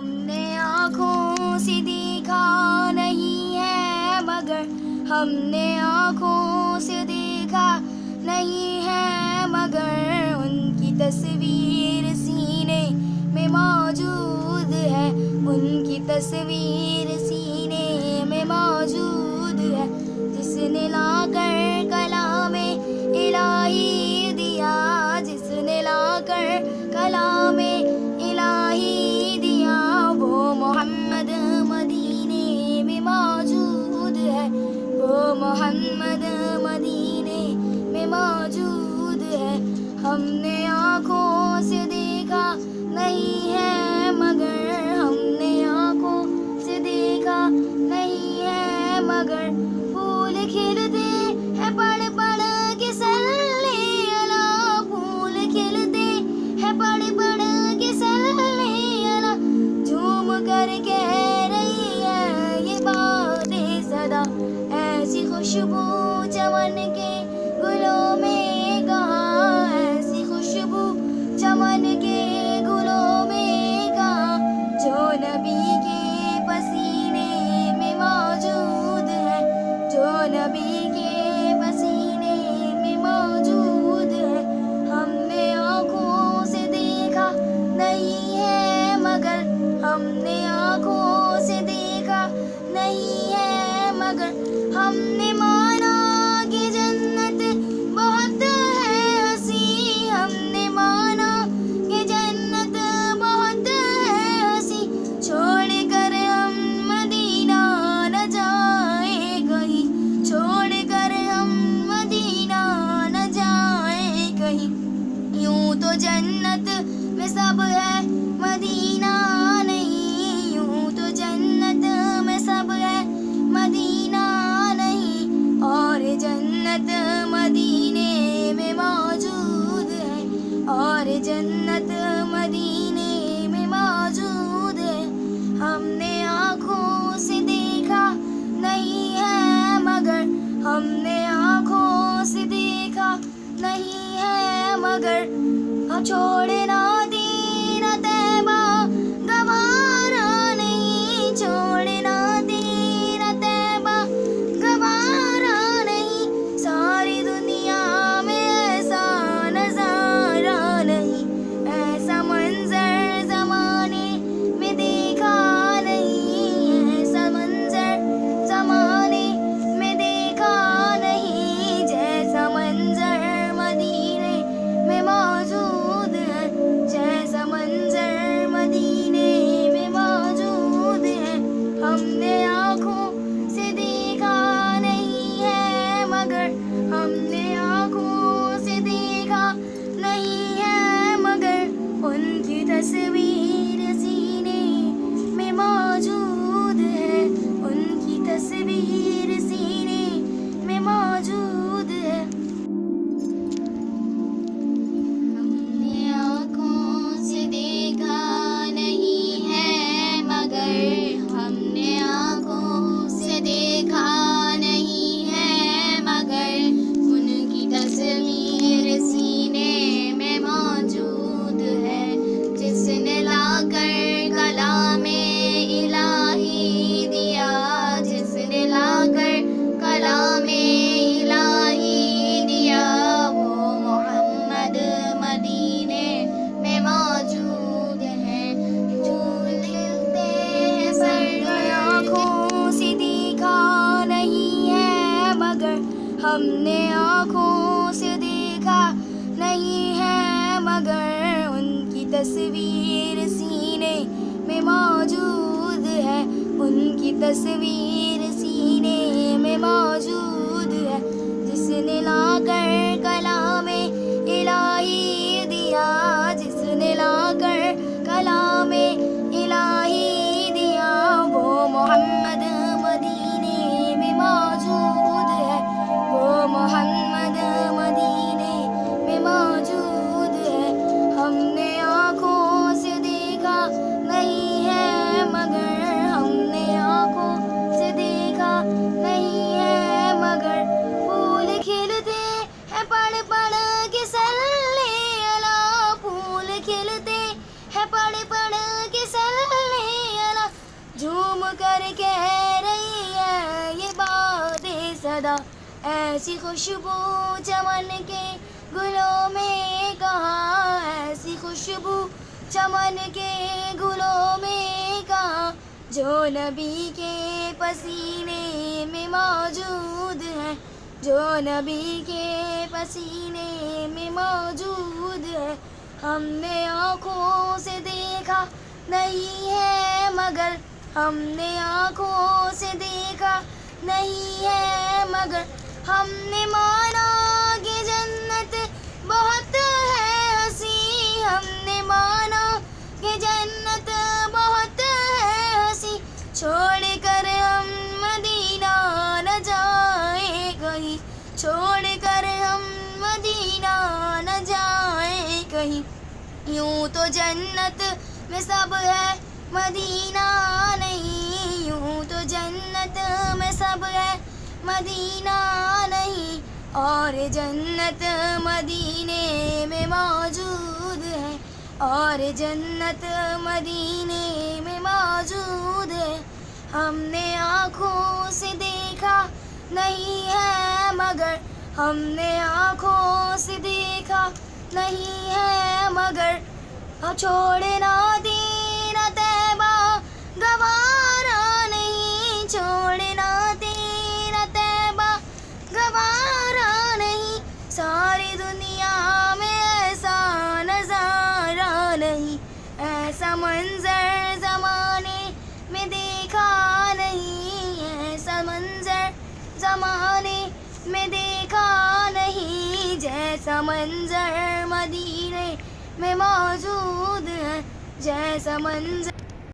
ہم نے آنکھوں سے دیکھا نہیں ہے مگر ہم نے آنکھوں سے دیکھا نہیں ہے مگر ان کی تصویر سینے میں موجود ہے، ان کی تصویر سینے میں موجود ہے، جس نے لا کر کلام الہی دیا، جس نے لا کر کلام الہی دیا، وہ محمد مدینے میں موجود ہے، وہ محمد مدینے میں موجود ہے۔ ہم نے آنکھوں سے دیکھا نہیں ہے مگر ہم نے آنکھوں سے دیکھا نہیں ہے مگر پھول کھلتے ہیں پڑھ پڑھ کے صلی اللہ، پھول کھلتے ہیں پڑھ پڑھ کے صلی اللہ، جھوم کر کہہ رہی ہے یہ باتیں صدا، ایسی خوشبو چمن کے گلوں میں کہاں، ایسی خوشبو چمن کے گلوں میں کہاں، جو نبی کے پسینے میں موجود ہے، جو نبی کے پسینے میں موجود ہے۔ ہم نے آنکھوں سے دیکھا نہیں ہے مگر ہم نے آنکھوں سے دیکھا نہیں ہے مگر ہم نے مانا کہ جنت بہت ہے ہنسی، ہم نے مانا کہ جنت بہت ہے ہنسی، چھوڑ کر ہم مدینہ نہ جائیں کہیں، چھوڑ کر ہم مدینہ نہ جائیں کہیں، یوں تو جنت میں سب ہے مدینہ نہیں، یوں تو جنت میں سب ہے مدینہ نہیں، اور جنت مدینے میں موجود ہے، اور جنت مدینے میں موجود ہے۔ ہم نے آنکھوں سے دیکھا نہیں ہے مگر ہم نے آنکھوں سے دیکھا نہیں ہے مگر چھوڑنا دینا طیبہ گوارا نہیں، چھوڑنا دینا طیبہ گوارا نہیں، ساری دنیا میں ایسا نظارہ نہیں، ایسا منظر زمانے میں دیکھا نہیں، ایسا منظر زمانے میں دیکھا نہیں، جیسا منظر مدینے میں موجود ہے، جیسا منظر مدینے میں موجود ہے۔ ہم نے آنکھوں سے دیکھا نہیں ہے مگر ہم نے آنکھوں سے دیکھا نہیں ہے مگر ان کی تصویر سینے میں موجود ہے، ان کی تصویر سینے میں موجود ہے۔ ہم نے آنکھوں سے دیکھا نہیں ہے مگر ہم نے آنکھوں سے دیکھا نہیں ہے مگر ان کی تصویر سینے میں موجود ہے، جس نے لا کر کلام الہی دیا، جس نے لا کر کلام الہی دیا، وہ محمد مدینے میں موجود ہے، پھول کھلتے ہیں سر آنکھوں سے دیکھا نہیں ہے مگر ہم نے آنکھوں سے دیکھا نہیں ہے مگر ان کی تصویر سینے میں موجود ہے، ان کی تصویر سینے میں موجود ہے، جس نے لا کر کلام الہی دیا، جس نے لا کر کلام الہی دیا، وہ محمد مدینے میں موجود ہے، وہ محمد مدینے میں موجود ہے۔ ہم نے آنکھوں سے دیکھا نہیں ہے مگر ہم نے آنکھوں سے دیکھا نہیں ہے کر کہہ رہی ہے یہ باتیں صدا، ایسی خوشبو چمن کے گلوں میں کہاں، ایسی خوشبو چمن کے گلوں میں کہاں، جو نبی کے پسینے میں موجود ہے، جو نبی کے پسینے میں موجود ہے۔ ہم نے آنکھوں سے دیکھا نہیں ہے مگر، ہم نے آنکھوں سے دیکھا نہیں ہے مگر، ہم نے مانا کہ جنت بہت ہے ہنسی، ہم نے مانا کہ جنت بہت ہے ہنسی، چھوڑ کر ہم مدینہ نہ جائیں کہیں، چھوڑ کر ہم مدینہ نہ جائیں کہیں، یوں تو جنت میں سب ہے مدینہ نہیں، یوں تو جنت میں سب ہے مدینہ نہیں، اور جنت مدینے میں موجود ہے، اور جنت مدینے میں موجود ہے۔ ہم نے آنکھوں سے دیکھا نہیں ہے مگر، ہم نے آنکھوں سے دیکھا نہیں ہے مگر، چھوڑنا تیرا طیبہ گوارا نہیں، چھوڑنا تیرا طیبہ گوارا نہیں، ساری دنیا میں ایسا نظارہ نہیں، ایسا منظر زمانے میں دیکھا نہیں، ایسا منظر زمانے میں دیکھا نہیں، جیسا منظر مدینے میں موجود ہے، جیسا منظر